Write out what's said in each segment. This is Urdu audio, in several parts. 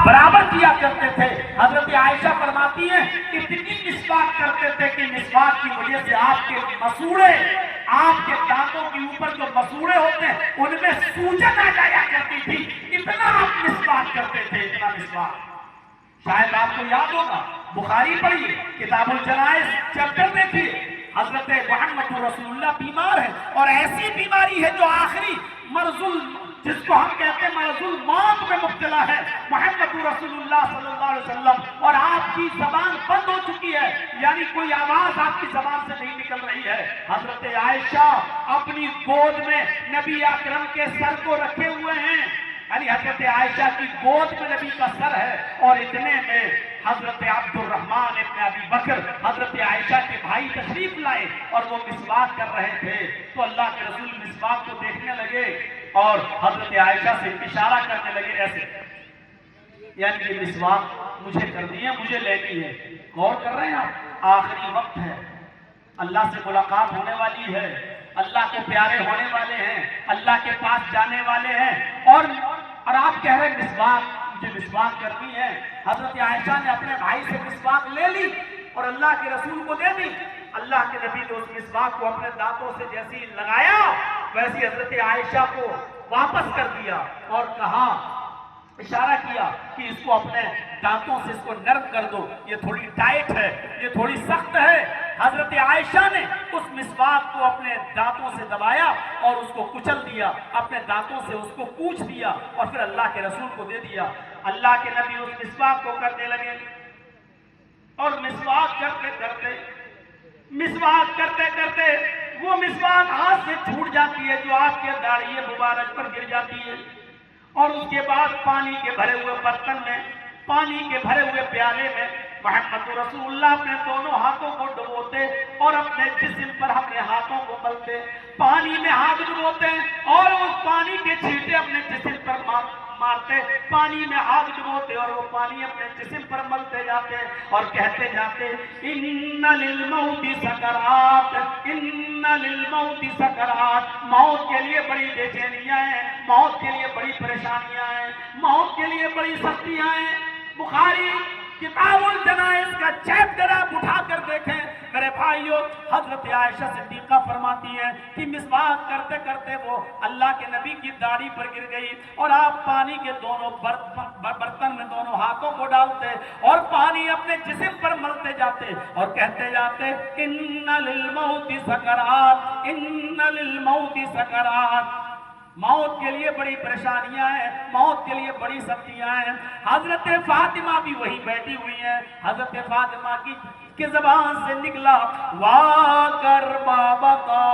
برابر کیا کرتے تھے۔ حضرت عائشہ فرماتی ہیں اتنی مسواک کرتے تھے کہ مسواک کی وجہ سے آپ کے مسوڑے، آپ کے دانتوں کے اوپر جو مسوڑے ہوتے ہیں ان میں سوجن آ جایا کرتی تھی، اتنا آپ مسواک کرتے تھے، اتنا مسواک۔ شاید آپ کو یاد ہوگا، بخاری پڑھیے، کتاب الجنائز چیپٹر دیکھیے، حضرت محمد رسول اللہ بیمار ہے اور ایسی بیماری ہے جو آخری مرض، جس کو ہم کہتے ہیں مرض الموت میں مبتلا ہے محمد رسول اللہ صلی اللہ علیہ وسلم، اور آپ کی زبان بند ہو چکی ہے، یعنی کوئی آواز آپ کی زبان سے نہیں نکل رہی ہے۔ حضرت عائشہ اپنی گود میں نبی اکرم کے سر کو رکھے ہوئے ہیں، یعنی حضرت عائشہ کی گود میں نبی کا سر ہے، اور اتنے میں حضرت عبد الرحمن ابن ابی بکر حضرت عائشہ کے بھائی تشریف لائے اور وہ مسواک کر رہے تھے، تو اللہ کے رسول مسواک کو دیکھنے لگے اور حضرت عائشہ سے اشارہ کرنے لگے ایسے، یعنی یہ مسواک مجھے کرنی ہے، مجھے لینی ہے۔ غور کر رہے ہیں آپ، آخری وقت ہے، اللہ سے ملاقات ہونے والی ہے، اللہ کو پیارے ہونے والے ہیں، اللہ کے پاس جانے والے ہیں، اور آپ کہہ رہے ہیں مسواک، مجھے مسواک کرنی ہے۔ حضرت عائشہ نے اپنے بھائی سے مسواک لے لی اور اللہ کے رسول کو دے دی۔ اللہ کے نبی نے اس مسواک کو اپنے دانتوں سے جیسے ہی لگایا ویسے حضرت عائشہ کو واپس کر دیا اور کہا، اشارہ کیا کہ اس کو اپنے دانتوں سے اس کو نرم کر دو، یہ تھوڑی ٹائٹ ہے، یہ تھوڑی سخت ہے۔ حضرت عائشہ نے اس مسواک کو اپنے دانتوں سے دبایا اور اس کو کچل دیا، اپنے دانتوں سے اس کو کوچ دیا اور پھر اللہ کے رسول کو دے دیا۔ اللہ کے نبی اس مسواک کو کرنے لگے اور مسواک کرتے کرتے وہ مسواک ہاتھ سے چھوٹ جاتی ہے جو آپ کے داڑھی مبارک پر گر جاتی ہے، اور اس کے بعد پانی کے بھرے ہوئے برتن میں، پانی کے بھرے ہوئے پیالے میں محمد رسول اللہ اپنے دونوں ہاتھوں کو ڈبوتے اور اپنے جسم پر اپنے ہاتھوں کو ملتے، پانی میں ہاتھ ڈبوتے اور اس پانی کے چھینٹے اپنے جسم پر مارتے، پانی میں ہاتھ ڈبوتے اور وہ پانی اپنے جسم پر ملتے جاتے اور کہتے جاتے، ان للموت سکرات، ان للموت سکرات، موت کے لیے بڑی بے چینیاں ہیں، موت کے لیے بڑی پریشانیاں ہیں، موت کے لیے بڑی سختیاں ہیں۔ بخاری کتاب الجنائز کا چیپٹر آپ اٹھا کر دیکھیں میرے بھائیوں، حضرت عائشہ صدیقہ فرماتی ہیں کہ مسواک کرتے کرتے وہ اللہ کے نبی کی داڑھی پر گر گئی اور آپ پانی کے دونوں برتن میں دونوں ہاتھوں کو ڈالتے اور پانی اپنے جسم پر ملتے جاتے اور کہتے جاتے، ان للموت سکرات، ان للموت سکرات، موت کے لیے بڑی پریشانیاں ہیں، موت کے لیے بڑی سختیاں ہیں۔ حضرت فاطمہ بھی وہی بیٹھی ہوئی ہیں، حضرت فاطمہ کی زبان سے نکلا، وا کربا بقا،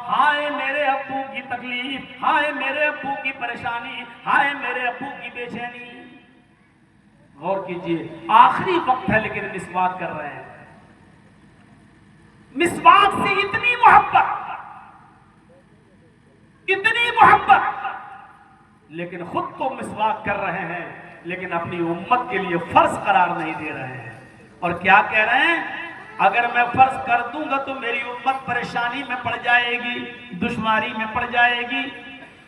ہائے میرے ابو کی تکلیف، ہائے میرے ابو کی پریشانی، ہائے میرے ابو کی بے چینی۔ غور کیجئے، آخری وقت ہے لیکن مسواک کر رہے ہیں، مسواک سے اتنی محبت، اتنی محبت، لیکن خود تو مسواک کر رہے ہیں لیکن اپنی امت کے لیے فرض قرار نہیں دے رہے ہیں، اور کیا کہہ رہے ہیں، اگر میں فرض کر دوں گا تو میری امت پریشانی میں پڑ جائے گی، دشواری میں پڑ جائے گی،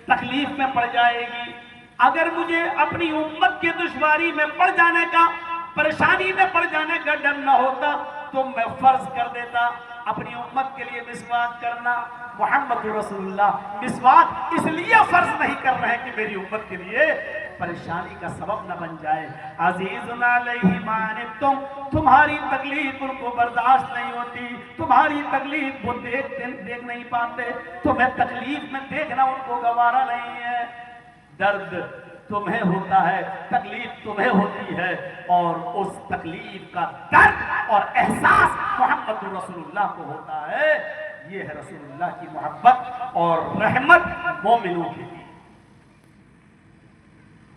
تکلیف میں پڑ جائے گی۔ اگر مجھے اپنی امت کی دشواری میں پڑ جانے کا، پریشانی میں پڑ جانے کا ڈر نہ ہوتا تو میں فرض کر دیتا اپنی امت کے لیے مسواک کرنا۔ محمد رسول اللہ مسواک اس لیے فرض نہیں کر رہے کہ میری امت کے لیے پریشانی کا سبب نہ بن جائے۔ عزیزنا علیہ ما عنتم، تمہاری تکلیف ان کو برداشت نہیں ہوتی، تمہاری تکلیف وہ دیکھ نہیں پاتے، تمہیں تکلیف میں دیکھنا ان کو گوارا نہیں ہے۔ درد تمہیں ہوتا ہے، تکلیف تمہیں ہوتی ہے، اور اس تکلیف کا درد اور احساس محمد رسول اللہ کو ہوتا ہے۔ یہ ہے رسول اللہ کی محبت اور رحمت مومنوں کے لیے۔